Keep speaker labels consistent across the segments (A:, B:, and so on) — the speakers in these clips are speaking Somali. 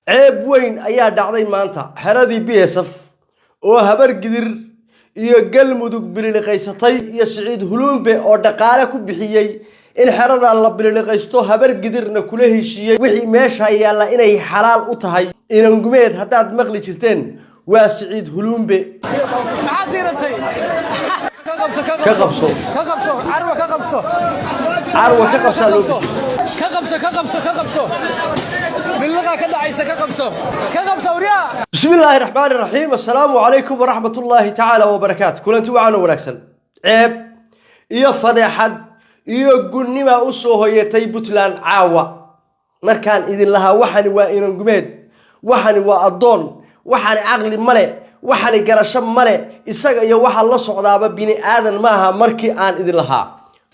A: ceeb weyn ayaa dhacday maanta xeradii BSF oo habar gidir iyo galmudug bililiqaysatay iyo Siciid Huluumbe oo dhaqaale ku bixiyay in xerada la bililiqaysto habar gidirna kula heshiiyay wixii meesha yaala inay xalaal u tahay inaan gumeed hadaad maqli jirteen waa Siciid Huluumbe
B: maxaad diiratay
A: ka qabso
B: carwa ka qabso باللغة كذا عيسى كقبصة وريا.
A: بسم الله الرحمن الرحيم. السلام عليكم ورحمة الله تعالى وبركاته. كل أنتوا وعنا ونكسل عيب إيا فضيحة إيا قلني ما أصوه يتي بطلان عاوة مركان إذن لها وحني وإن قميد وحني وأضون وحني عقل ملئ وحني قرشم ملئ إساق إيا وحا الله صعدابا بني آذن ماها مركي آن إذن لها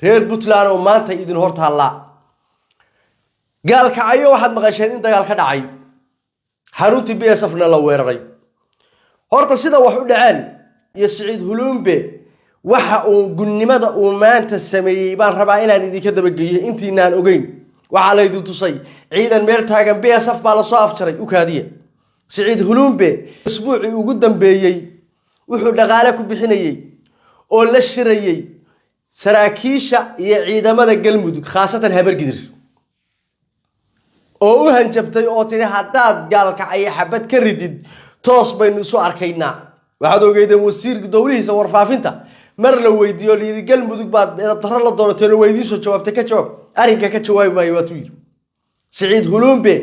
A: رير بطلان وما أنت إذن هورتها الله قال كعيو واحد مغشين انت قال كدعي حارونتي BSF لا ويرري horta sida wax u dhaceen iyo Siciid Huluumbe waxa uu gunnimada uu maanta sameeyay baan rabaa inaan idinka dabageeyo intiinaan ogeyn waxa la idin tusay ciidan meel taagan BSF baa la soo afjaray u kaadiye Siciid Huluumbe isbuucii ugu dambeeyay wuxuu dhaqaale ku bixinayay oo la shirayay saraakiisha iyo ciidamada galmudug khaasatan habar gidir oo u hanjabtay oo tiri hadaad gaalkacay xabad ka ridid toos baynu isu arkaynaa waxaad ogeydeen wasiirka dawlihiisa warfaafinta mar la weydiiyo liiri galmudug baad daro la doonateen weydiiso jawaabta ka jawaab arinka ka jawaabi maayo waa tuur Siciid Huluumbe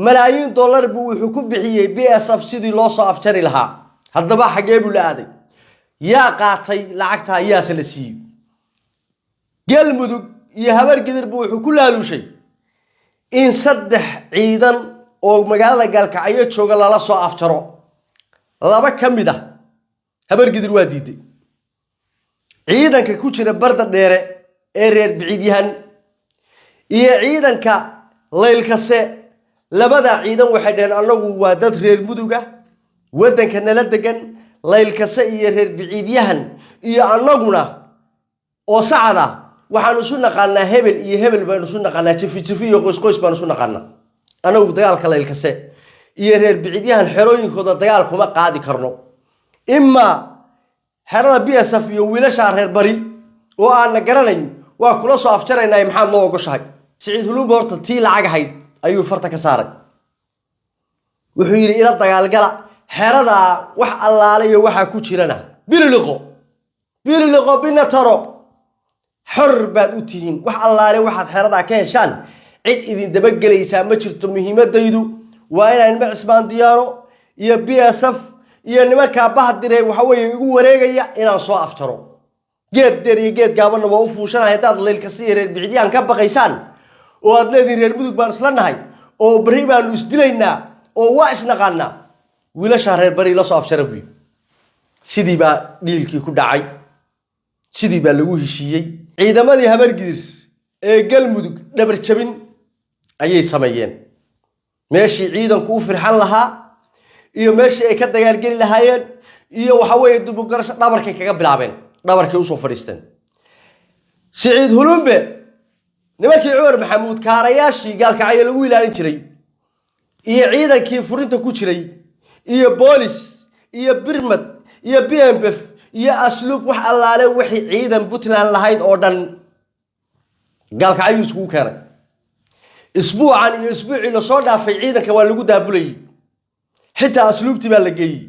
A: malaayiin dollar buu wuxuu ku bixiyay BSF sidii loo soo afjari lahaa haddaba xagee buu la aaday yaa qaatay lacagta yaa la siiyay galmudug iyo habar gidir buu wuxuu ku laalushay in saddex ciidan oo magaalada gaalkacyo jooga lala soo afjaro laba kamid ah habar gidir waa diiday ciidanka ku jira barda dheere ee reer biciidyahan iyo ciidanka leylkase labada ciidan waxay dheen anagu waa dad reer muduga wadanka nala degan leylkase iyo reer biciidyahan iyo anaguna oo sacada waxaan isu naqaanaa hebel iyo hebel baan isu naqaanaa jifi iyo qoys baan isu naqaanaa anagu dagaalka leylkase iyo reer biciidyahan xerooyinkooda dagaal kuma qaadi karno imma xerada BSF iyo wiilasha reer bari oo aan la garanayn waa kula soo afjaraynaa maxaad noo ogashahay Siciid Huluumbe horta tii lacag ahayd ayuu farta ka saaray wuxuu yiri ila dagaal gala xerada wax allaale iyo waxa ku jirana bililiqo binataro xor baad u tihiin wax allaale waxaad xerada ka heshaan cid idin daba galaysa ma jirto muhiimadaydu waa inaan ma Cismaan Diyaaro iyo BSF iyo nimanka bahdiray waxa weeye igu wareegaya inaan soo afjaro geed dheer iyo geed gaaban waa u fuushanahay dad leelka si reer biciidiyaan ka baqaysaan oo aad leedin reer mudug baan isla nahay oo bari baan isdilaynaa oo waa isnaqaana wiilasha reer bari la soo afjaray sidii baa dhiilkii ku dhacay sidii baa lagu heshiiyay ciidamadii habar gidir ee galmudug dhabar jabin ayay sameeyeen meeshii ciidanku u firxan lahaa iyo meeshii ay ka dagaal gali lahaayeen iyo waxa weeye dib u garasho dhabarkay kaga bilaabeen dhabarkay u soo fadhiisteen Siciid Huluumbe nimankii Cumar Maxamuud kaarayaashii gaalkacay lagu ilaalin jiray iyo ciidankii furinta ku jiray iyo boolis iyo birmad iyo BMF iyo asluub wax allaale wixii ciidan Puntland lahayd oo dhan gaalkacay isku keenay isbuucan iyo isbuucii la soo dhaafay ciidanka waa lagu daabulay xitaa asluubtii baa la geeyay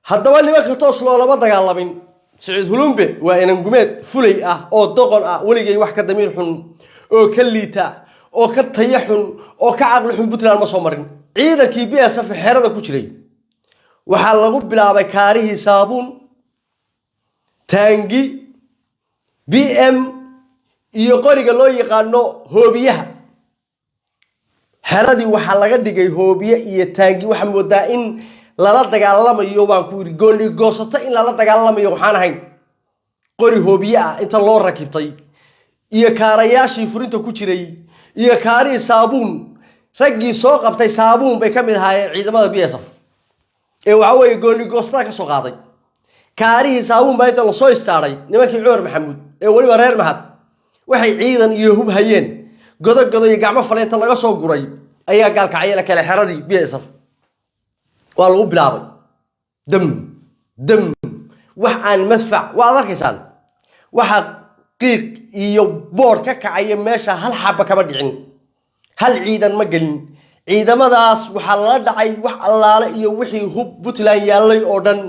A: haddaba nimanka toos lama dagaalamin Siciid Huluumbe waa inaan gumeed fulay ah oo doqon ah waligay wax ka damiir xun oo ka liita oo ka tayo xun oo ka aqli xun Puntland ma soo marin ciidankii BSF xerada ku jiray waxa lagu bilaabay kaarihii saabuun taangi BM iyo qoriga loo yaqaano hoobiyaha xeradii waxa laga dhigay hoobiye iyo taangi waxa moodaa in lala dagaalamayo baan ku yiri gooni goosato in lala dagaalamayo waxaan ahayn qori hoobiye ah inta loo rakibtay iyo kaarayaashii furinta ku jiray iyo kaarihii saabuun raggii soo qabtay saabuun bay kamid ahaayeen ciidamada BSF ee waxa weeye gooni goostada ka soo qaaday kaarihii saabuun baa inta la soo istaaray nimankii Cumar Maxamuud ee waliba reer Mahad waxay ciidan iyo hub hayeen godo iyo gacmo faleenta laga soo guray ayaa gaalkacyo la kala xeradii BSF waa lagu bilaabay dam wax aan madfac waa arkaysaan waxa qiiq iyo board ka kacay meesha hal xaba kama dhicin hal ciidan ma galin ciidamadaas waxa la dhacay wax allaale iyo wixii hub Puntland yaalay oo dhan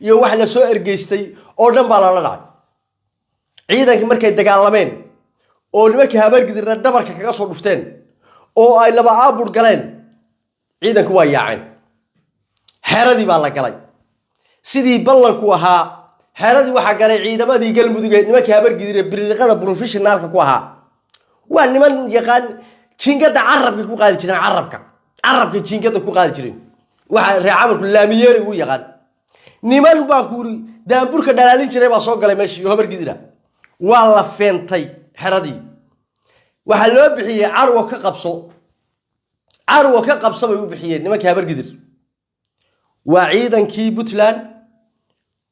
A: iyo wax la soo ergeystay oo dhan baa la dhacay ciidankii markay dagaalameen oo nimankii habargidirna dhabarka kaga soo dhufteen oo ay laba aabur galeen ciidanku waa yaaceen xeradii baa la galay sidii ballanku ahaa xeradii waxa galay ciidamadii galmudug ee nimankii habargidir ee biliqada professionalka ku ahaa waa niman yaqaan jiingada carabka ku qaadi jireen carabka jiingada ku qaadi jireen waxa reecamarku laamiyeeri uu yaqaan niman baa ku ri daanburka dhalaalin jiray baa soo galay meeshii habargidira waa la feentay xeradii waxa loo bixiyay carwo ka qabso bay u bixiyeen nimankii habargidir waa ciidankii Puntland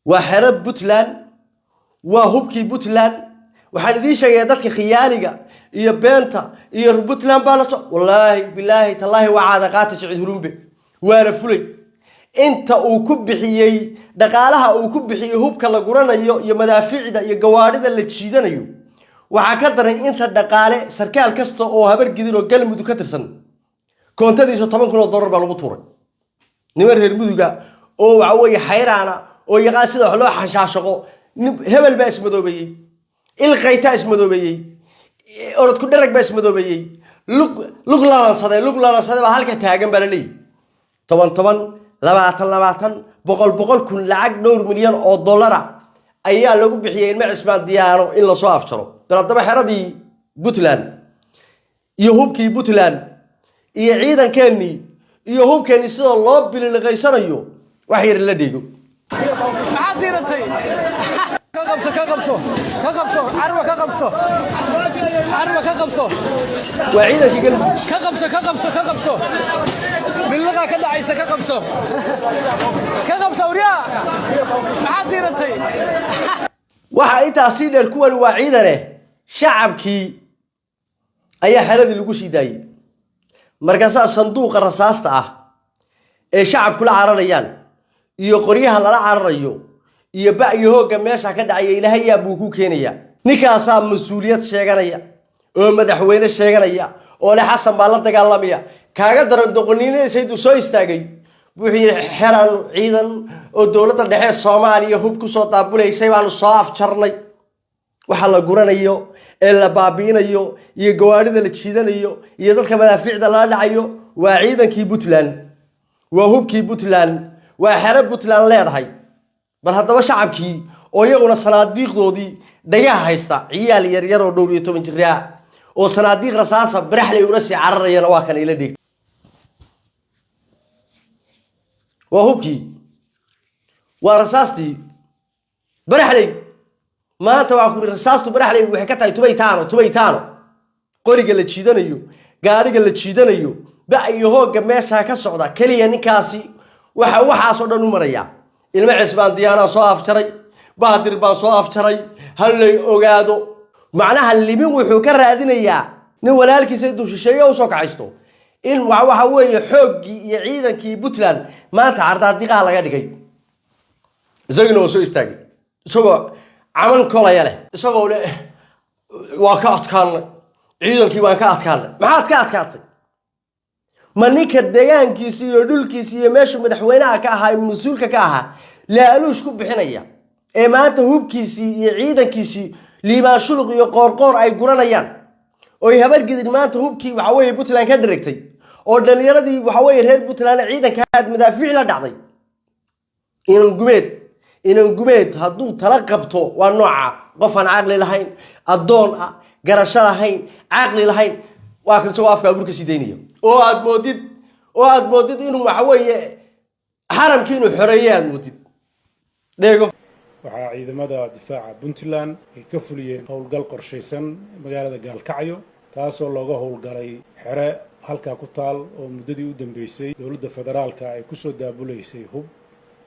A: waa xerab Puntland waa hubkii Puntland waxaan idin sheegay dadka khiyaaliga iyo beenta iyo Puntland baa la wallahi billahi tallahi waada qaata Siciid Hurumbe waana fulay inta uu ku bixiyay dhaqaalaha uu ku bixiyay hubka la guranayo iyo madaafiicda iyo gawaarida la jiidanayo waxa ka daran inta dhaqaale sarkaal kasta oo habargidir oo galmudug ka tirsan koontadiisa $10,000 baa lagu tuuray niman reer muduga oo waxa weeye xayraana oo yaqaan sida wax loo xashaashaqo hebel baa ismadoobayay ilqayta ismadoobayay orod ku dharag baa ismadoobayay lug laalansaday baa halka taagan baa la leeyahay 20 boqol kun lacag dhowr milyan oo dollar ayaa lagu bixiyay ilma Cismaan Diyaano in la soo afjaro haddaba xeradii Puntland iyo hubkii Puntland iyo ciidankeennii iyo hubkeennii sida loo biliqaysanayo wax yar la dhigo
B: maxaad diirantay ka qabso carwa ka qabso
A: waa ciidankii galmudug
B: ka qabso باللغة كده عايزة كقبصة وريا ما حد يرتي
A: waxa inta asiideer kuwan waa ciidane shacabkii ayaa xeradii lagu shiidaayay markaas sanduuqa rasaasta ah ee shacabku la cararayaan iyo qoryaha la cararayo iyo baayo hooga meesha ka dhacay Ilaahay yaa buu ku keenaya ninkaas mas'uuliyad sheeganaya oo madaxweyne sheeganaya oo le Xasan baa la dagaalamaya kaaga daran doqoniinaydu soo istaagay buuxii xeran ciidan oo dawladda dhexe Soomaaliya hub ku soo daabuleysay baan soo afjarnay waxa la guranayo ee la baabiinayo iyo gawaarida la jiidanayo iyo dadka madaafiicda la dhacayo waa ciidankii Puntland waa hubkii Puntland waa xerab Puntland leedahay bal haddaba shacabkii oo iyaguna sanaadiiqdoodii dhagaha haysta ciyaal yar yar oo 12 jir ah oo sanaadiiq rasaasa baraxlay ula si cararayna waa kan ila dhigtay وهوكي ورصاصتي برحلي ما أنت وأقول رصاصته برحلي وحكتها تبيتانو قريق اللي تشيدنيو قارق اللي تشيدنيو بقى يهو جماعة كسعودة كليا نكاسي وحا صدر نمريا المعس بان ديانا صاف شري بادر بان صاف شري هل أوجادو معناها اللي من وحكر هذينيا نولالك سيدو شيء وصك عيشتو إن waxa weeye xoogii iyo ciidankii Puntland maanta ardaadiqa laga dhigay isagoo soo istaagay isagoo caman kolaya leh isagoo leh waa ka adkaan ciidankii waan ka adkaan maxaad ka adkaatay maninka deegaankiisa iyo dhulkiisa iyo meesha madaxweynaha ka ahaa mas'uulka ka ahaa laaluush ku bixinaya ee maanta hubkiisii iyo ciidankiisii liibaan shuluq iyo qoorqoor ay guranayaan oo habargidin maanta hubkii waxa weeye Puntland ka dirigtay oo dhalinyaradii waxa weeye reer Puntland ciidanka aad madaafiic la dhacday inaan gumeed hadduu tala qabto waa nooca qof aan aqli lahayn adoon garasho lahayn aqli lahayn waa kan soo afka burka sideeniyo oo aad moodid inuu waxa weeye xaramkii inuu xoreeyay aad moodid dheego
C: waxaa ciidamada difaaca Puntland ay ka fuliyeen howlgal qorsheysan magaalada Gaalkacyo taasoo looga howlgalay xere halka ku taal oo muddadii u dambeysay dawladda federaalka ay ku soo daabuleysay hub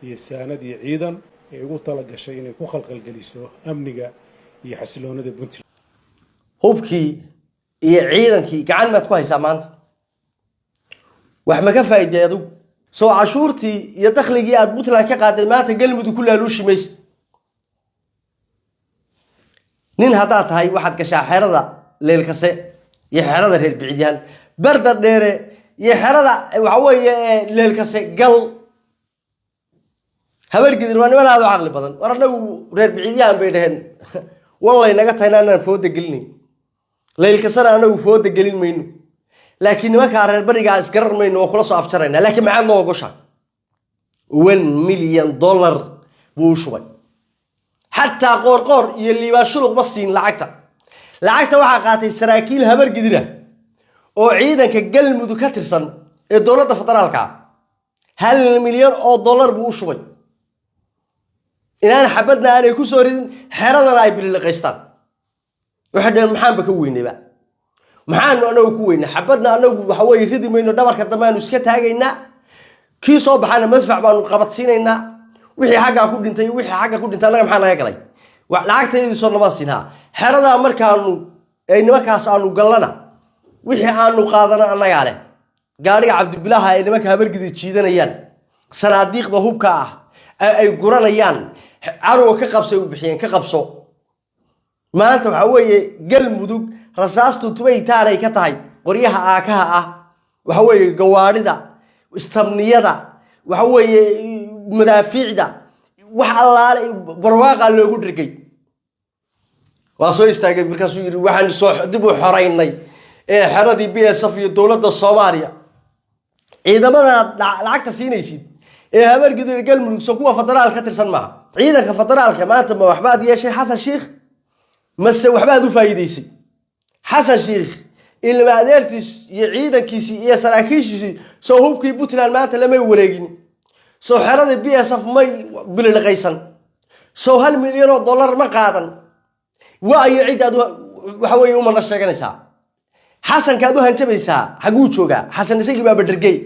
C: iyo saanad iyo ciidan ay ugu tala gashay inay ku khalkhalgeliso amniga iyo xasiloonida Puntland
A: hubkii iyo ciidankii gacan maad ku haysaa maanta wax ma ka faa'iiday adigu soo cashuurtii iyo dakhligii aad Puntland ka qaaday maanta galmudug ku laaluushimaysid nin hadaa tahay waxaad gashaa xerada leelkase iyo xerada reer biciidiyaan barda dheere iyo xerada waxa weeye leelkase gal habargidir waa niman aad u caqli badan war anagu reer biciidiyaan bay dhaheen wallahi naga taynaa inaan fooda gelinayn leelkasana anagu fooda gelin mayno laakiin nimanka reer bariga isgarar mayno oo kula soo afjarayna laakiin maxaad noo goshaa $1 million buu shubay حتى قور يلي باشلوق بسين لعقته waxaa qaatay saraakiil habar gidira oo ciidanka galmudug ka tirsan ee dawladda federaalka $1 milyan buu shubay inaan xabadna aanay ku soo ridin xeradana ay biliqaystaan waxa dheer maxaan ba ka weynayba maxaan anagu ku weynaa xabadna anagu waxa way ridi mayno dhabarka damaanu iska taagaynaa kii soo baxana madfac baanu qabadsiinaynaa wixii xagga ku dhintay wixii xagga ku dhintay anaga maxaa laga galay wax lacagteedii soo nama siinaa xerada markaanu ay nimankaas aanu galana wixii aanu qaadana anaga leh gaariga cabdibilaaha ay nimanka habargidi jiidanayaan sanaadiiqda hubka ah ay guranayaan carwo ka qabsay u bixiyeen ka qabso maanta waxa weeye galmudug rasaastu tubaytaan ay ka tahay qoryaha aakaha ah waxa weeye gawaarida istamniyada waxa weeye madaafiicda wax allaale barwaaqa loogu dhigay waa soo istaagay markaas uu yiri waxaan soo dib u xoreynay ee xeradii BSF iyo dawladda Soomaaliya ciidamada lacagta siinaysid ee habargidir galmudug soo kuwa federaal ka tirsan ma ciidanka federaalka maanta ma waxbaad yeeshay Xasan Sheikh mase waxbaad u faa'iideysay Xasan Sheikh ilma adeertiis iyo ciidankiisi iyo saraakiishiisi soo hubkii Puntland maanta lama wareegin soo xerada BSF may biliqaysan soo $1 milyan ma qaadan waa ay ciidad waxa way uma sheeganaysaa Xasan kaadu hanjabaysaa xaguu jooga Xasan isagii baa badrgay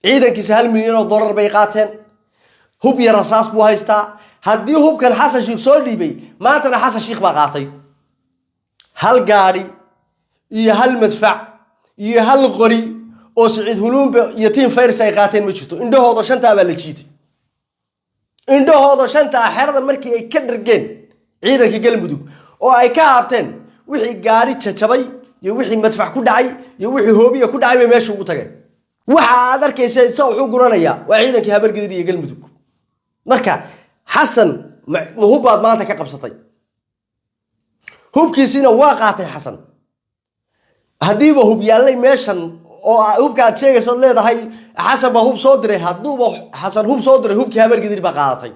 A: ciidankiisa $1 milyan bay qaateen hub iyo rasaas buu haystaa haddii hubkan Xasan Sheikh soo dhiibay maantana Xasan Sheikh baa qaatay hal gaari iyo hal madfac iyo hal qori oo Saciid Huluumbe iyo Team Fairs ay qaateen ma jirto indhahooda shanta baa la jiitay indhahooda shanta xerada markii ay ka dhargeen ciidanka galmudug oo ay ka haabteen wixii gaari jajabay iyo wixii madfac ku dhacay iyo wixii hoobiya ku dhacay meesha ugu tageen waxa aad arkaysaa isoo wuxuu guranaya waa ciidankii habargidir iyo galmudug marka Xasan hubaad maanta ka qabsatay hubkiisina waa qaatay Xasan hadiiba hub yaalay meeshan oo hubka aad sheegayso leedahay Xasan ba hub soo diray haduuba Xasan hub soo diray hubkii habargidir ba qaadatay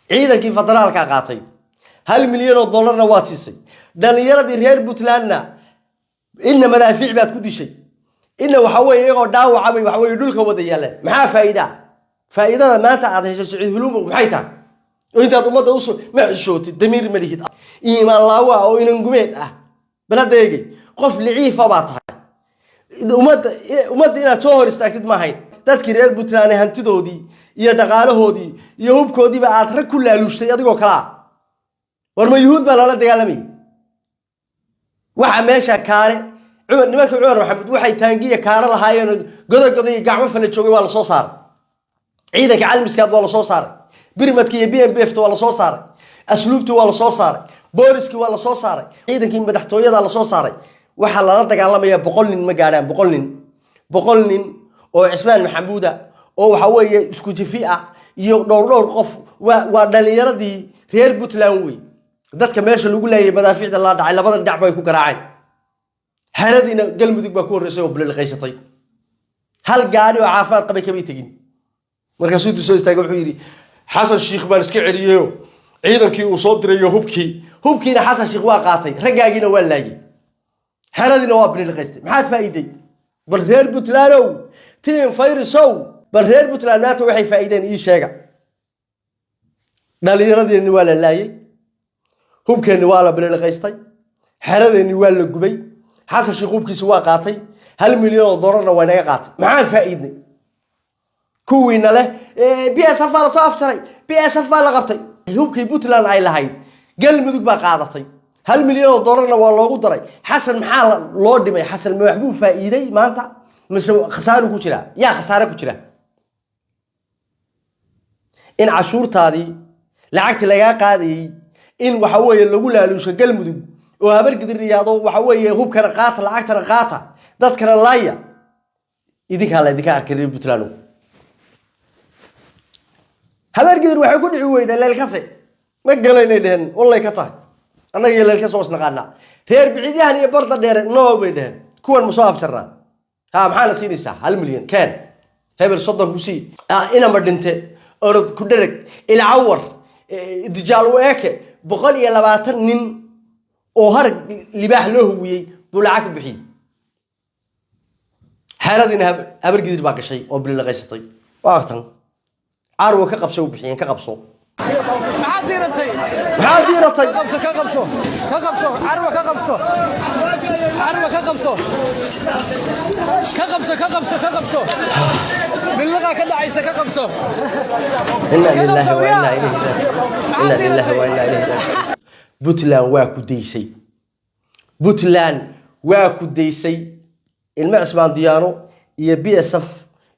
A: ciidankii federaalka qaatay $1 milyan waa siisay dhalinyaradii reer Puntlandna inna madaafiic baad ku dishay inna waxa weeye iyagoo dhaawacay waxa weeye dhulka wada yaalan maxaa faa'iidada maanta aad heshay Saciid Huluumbe maxay tahay intaad umada u soo ma xishootid damiir ma lihid iimaan laawa oo inan gumeed ah baladeegay qof liciifa baa tahay umada inaad soo hor istaagtid ma ahayn dadkii reer Puntland hantidoodii iyo dhaqaalahoodii iyo hubkoodii ba aad rag ku laalushay adigoo kala war ma yuhuud baa lala dagaalamay waxa meesha kaare nimanka Cumar Maxamed waxay taangiya kaare lahaayeen godogodo iyo gacmo fala joogay waa la soo saaray ciidanka calmiskaad waa la soo saaray birmadkii iyo BMPF waa la soo saaray asluubtii waa la soo saaray booliskii waa la soo saaray ciidankii madaxtooyada la soo saaray waxa lala dagaalamaya 100 nin ma gaadhaan 100 nin oo Cismaan Maxamuuda oo waxa weeye isku jifi ah iyo dhowr qof waa dhalinyaradii reer Puntland way dadka meesha lagu leeyahay madaafiicda la dhacay labada dhinac bay ku garaaceen xeradina galmudug baa ku horeysay oo biliqaysatay hal gaari oo caafimaad qabay ka tagin markaas uu soo istaagay wuxuu yiri Xasan Sheikh baan iska celiyo ciidankii uu soo dirayo hubkiina Xasan Sheikh waa qaatay ragaagiina waa laayay xeradina waa biliqaystay maxaad faa'iiday bal reer Puntland Team Fairs bal reer Puntland maanta waxay faa'iideen ii sheega dhalinyaradii waa la laayay hubkeeni waa la biliqaystay xeradeeni waa la gubay Xasan Sheikh hubkiisa waa qaatay $1 milyan waa naga qaatay maxaan faa'iidnay kuwiina leh BSF la soo afjaray BSF la qabtay hubkii Puntland ay lahayd galmudug baa qaadatay $1 milyan waa loogu daray Xasan maxaa loo dhimay Xasan ma waxbuu faa'iiday maanta خسارة كتيرة يا خسارة كتيرة إن عشور تادي لعقت لقى قادي إن وحوي اللي قولها لو شقل مدو وهبرق الرياضة وحوي هو كان قاطع لعقت قاطع ضد كان اللاية يديك هلا يديك أكرر بتلانو هبرق الرياضة وحكون عويدا للكسي ما قالين دهن والله كطاه أنا يلا الكسي وصلنا قلنا هير بعيدها هي برضه دير نو بيدهن كون مصاف ترى ها محل سينيسا 1,000,000 كان هبل صدق وسي إنا مردنته أرد كدرك العور دجال وياك بقول يا لبعتن نين أوهر لباح له وي بلعك بحي حالدنا هبر قدير باقي شيء أو باللغيستي وقتها عارو كقبسو بحين كقبسو
B: محاضيرتي كقبسو عروة كقبسو باللغة كذا عيسى كقبسو
A: إنا لله وإنا إليه راجعون إنا لله وإنا إليه راجعون بوتلان واكو ديسي بوتلان واكو ديسي المعسبان ديانو iyo BSF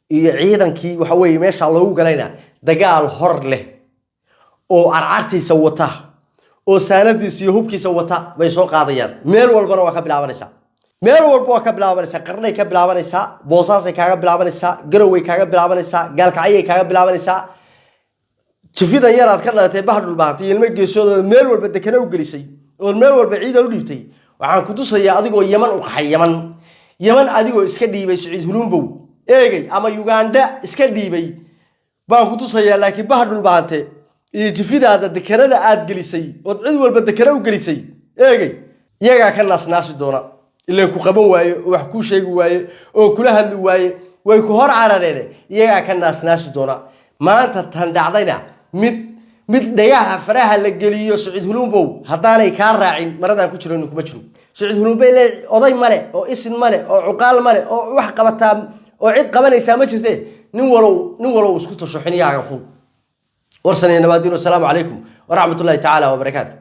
A: iyo ciidankii waxa weey meesha lagu galayna dagaal hor leh oo arcartiisa wata oo saanadiisa iyo hubkiisa wata bay soo qaadayaan meel walbana waa ka bilaabanaysa qarnay ka bilaabanaysa boosaasay kaaga bilaabanaysa garowe kaaga bilaabanaysa gaalkacay kaaga bilaabanaysa jifidan yaraad ka dhalatay bahdul baatay ilmo geesooda meel walba dekana u gelisay oo meel walba ciidan u dhiibtay waxaan ku tusayaa adigoo Yaman u qaxay Yaman adigoo iska dhiibay Saciid Hulumbow eegay ama Uganda iska dhiibay baan ku tusayaa laakiin bahdul baatay iyo jifidaada dekanada aad gelisay oo cid walba dekana u gelisay eegay iyaga ka naasnaasi doona ilaa ku qaban waayo wax ku sheegi waayo oo kula hadli waayo way ku hor carareen iyaga ka naasnaasi doona maanta tan dhacdayna mid dhagaha faraha la geliyo Saciid Hulumbow hadaanay ka raacin maradan ku jireen kuma jiro Saciid Hulumbow oday male oo isin male oo cuqaal male oo wax qabata oo cid qabanaysa ma jirtee nin walow isku tasho xiniyaaga fuu warsanay nabadino salaamu calaykum wa rahmatullahi ta'ala wa barakaatuh